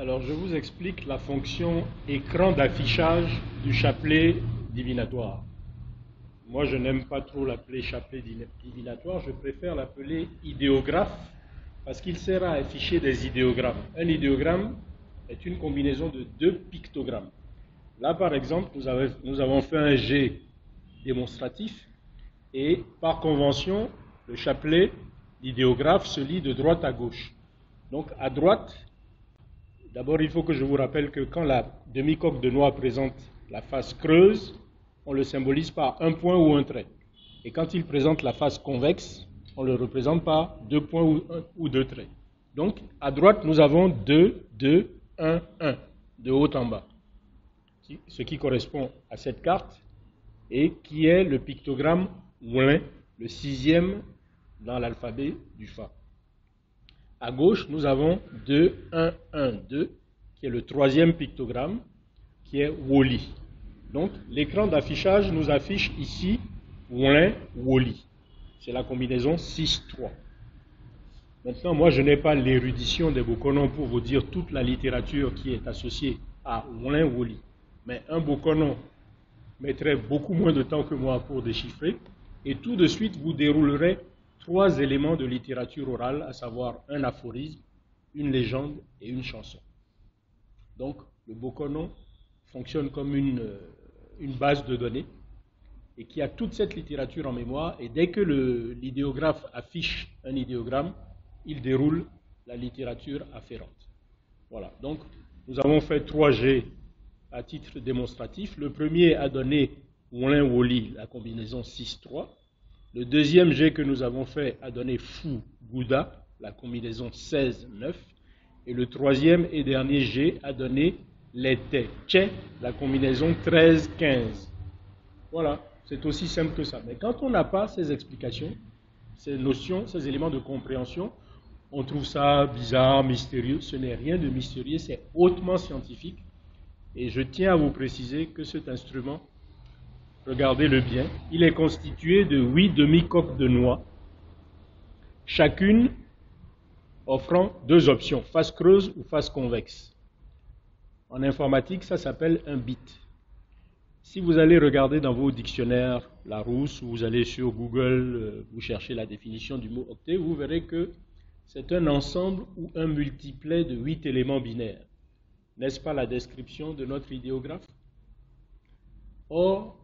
Alors, je vous explique la fonction écran d'affichage du chapelet divinatoire. Moi, je n'aime pas trop l'appeler chapelet divinatoire, je préfère l'appeler idéographe parce qu'il sert à afficher des idéogrammes. Un idéogramme est une combinaison de deux pictogrammes. Là, par exemple, nous avons fait un jet démonstratif et par convention, le chapelet d'idéographe se lit de droite à gauche. Donc, à droite, d'abord, il faut que je vous rappelle que quand la demi-coque de noix présente la face creuse, on le symbolise par un point ou un trait. Et quand il présente la face convexe, on le représente par deux points ou deux traits. Donc, à droite, nous avons 2, 2, 1, 1, de haut en bas. Ce qui correspond à cette carte et qui est le pictogramme ouin, le 6e dans l'alphabet du Fa. À gauche, nous avons 2, 1, 1, 2, qui est le 3e pictogramme, qui est Woli. Donc, l'écran d'affichage nous affiche ici ouin, Woli. C'est la combinaison 6-3. Maintenant, moi, je n'ai pas l'érudition des Bokonon pour vous dire toute la littérature qui est associée à ouin, Woli. Mais un Bokonon mettrait beaucoup moins de temps que moi pour déchiffrer, et tout de suite, vous déroulerez 3 éléments de littérature orale, à savoir un aphorisme, une légende et une chanson. Donc, le Bokonon fonctionne comme une base de données et qui a toute cette littérature en mémoire, et dès que l'idéographe affiche un idéogramme, il déroule la littérature afférente. Voilà, donc nous avons fait 3 G à titre démonstratif. Le premier a donné Ouin Woli, la combinaison 6-3. Le deuxième G que nous avons fait a donné Fou Gouda, la combinaison 16-9. Et le troisième et dernier G a donné Lete Tche, la combinaison 13-15. Voilà, c'est aussi simple que ça. Mais quand on n'a pas ces explications, ces notions, ces éléments de compréhension, on trouve ça bizarre, mystérieux. Ce n'est rien de mystérieux, c'est hautement scientifique. Et je tiens à vous préciser que cet instrument, regardez-le bien, il est constitué de 8 demi-coques de noix, chacune offrant 2 options, face creuse ou face convexe. En informatique, ça s'appelle un bit. Si vous allez regarder dans vos dictionnaires Larousse, ou vous allez sur Google, vous cherchez la définition du mot octet, vous verrez que c'est un ensemble ou un multiplet de 8 éléments binaires. N'est-ce pas la description de notre idéographe? Or,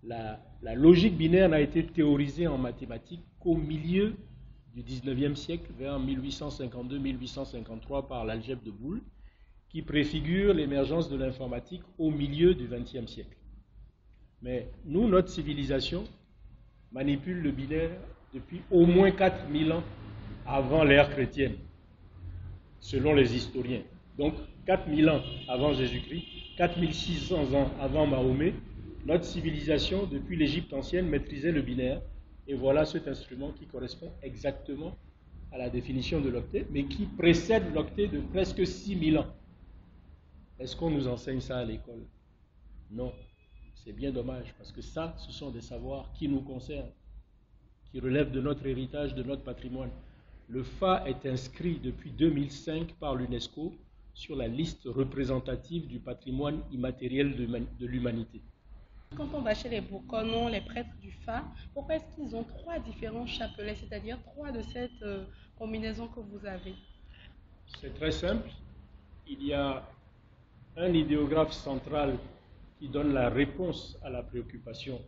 la logique binaire n'a été théorisée en mathématiques qu'au milieu du 19e siècle, vers 1852-1853, par l'algèbre de Boole, qui préfigure l'émergence de l'informatique au milieu du 20e siècle. Mais nous, notre civilisation, manipule le binaire depuis au moins 4000 ans avant l'ère chrétienne, selon les historiens. Donc, 4000 ans avant Jésus-Christ, 4600 ans avant Mahomet, notre civilisation, depuis l'Égypte ancienne, maîtrisait le binaire. Et voilà cet instrument qui correspond exactement à la définition de l'octet, mais qui précède l'octet de presque 6000 ans. Est-ce qu'on nous enseigne ça à l'école? Non. C'est bien dommage, parce que ça, ce sont des savoirs qui nous concernent, qui relèvent de notre héritage, de notre patrimoine. Le Fa est inscrit depuis 2005 par l'UNESCO sur la liste représentative du patrimoine immatériel de l'humanité. Quand on va chez les Bokonon, les prêtres du Fa, pourquoi est-ce qu'ils ont 3 différents chapelets, c'est-à-dire 3 de cette combinaison que vous avez? C'est très simple. Il y a un idéographe central qui donne la réponse à la préoccupation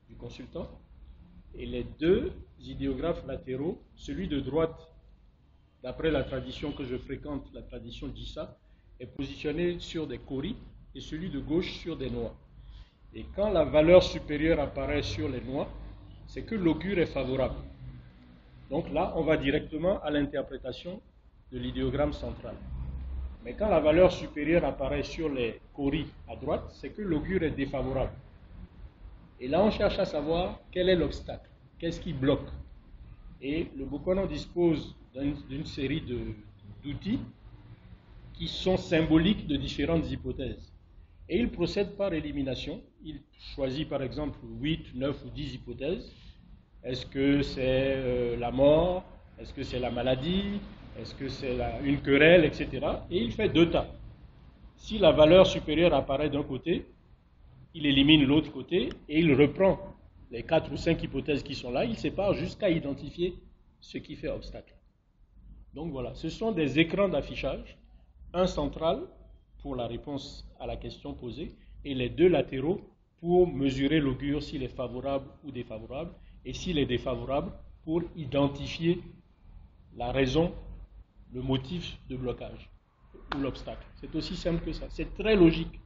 du consultant, et les 2 idéographes latéraux, celui de droite, d'après la tradition que je fréquente, la tradition Djissa, est positionné sur des kauris, et celui de gauche sur des noix. Et quand la valeur supérieure apparaît sur les noix, c'est que l'augure est favorable. Donc là, on va directement à l'interprétation de l'idéogramme central. Mais quand la valeur supérieure apparaît sur les kauris à droite, c'est que l'augure est défavorable. Et là, on cherche à savoir quel est l'obstacle, qu'est-ce qui bloque. Et le Bokonon dispose d'une série d'outils qui sont symboliques de différentes hypothèses. Et il procède par élimination. Il choisit par exemple 8, 9 ou 10 hypothèses. Est-ce que c'est la mort? Est-ce que c'est la maladie? Est-ce que c'est une querelle, etc. Et il fait deux tas. Si la valeur supérieure apparaît d'un côté, il élimine l'autre côté et il reprend les 4 ou 5 hypothèses qui sont là, il sépare jusqu'à identifier ce qui fait obstacle. Donc voilà, ce sont des écrans d'affichage, un central pour la réponse à la question posée et les deux latéraux pour mesurer l'augure s'il est favorable ou défavorable, et s'il est défavorable, pour identifier la raison, le motif de blocage ou l'obstacle. C'est aussi simple que ça, c'est très logique.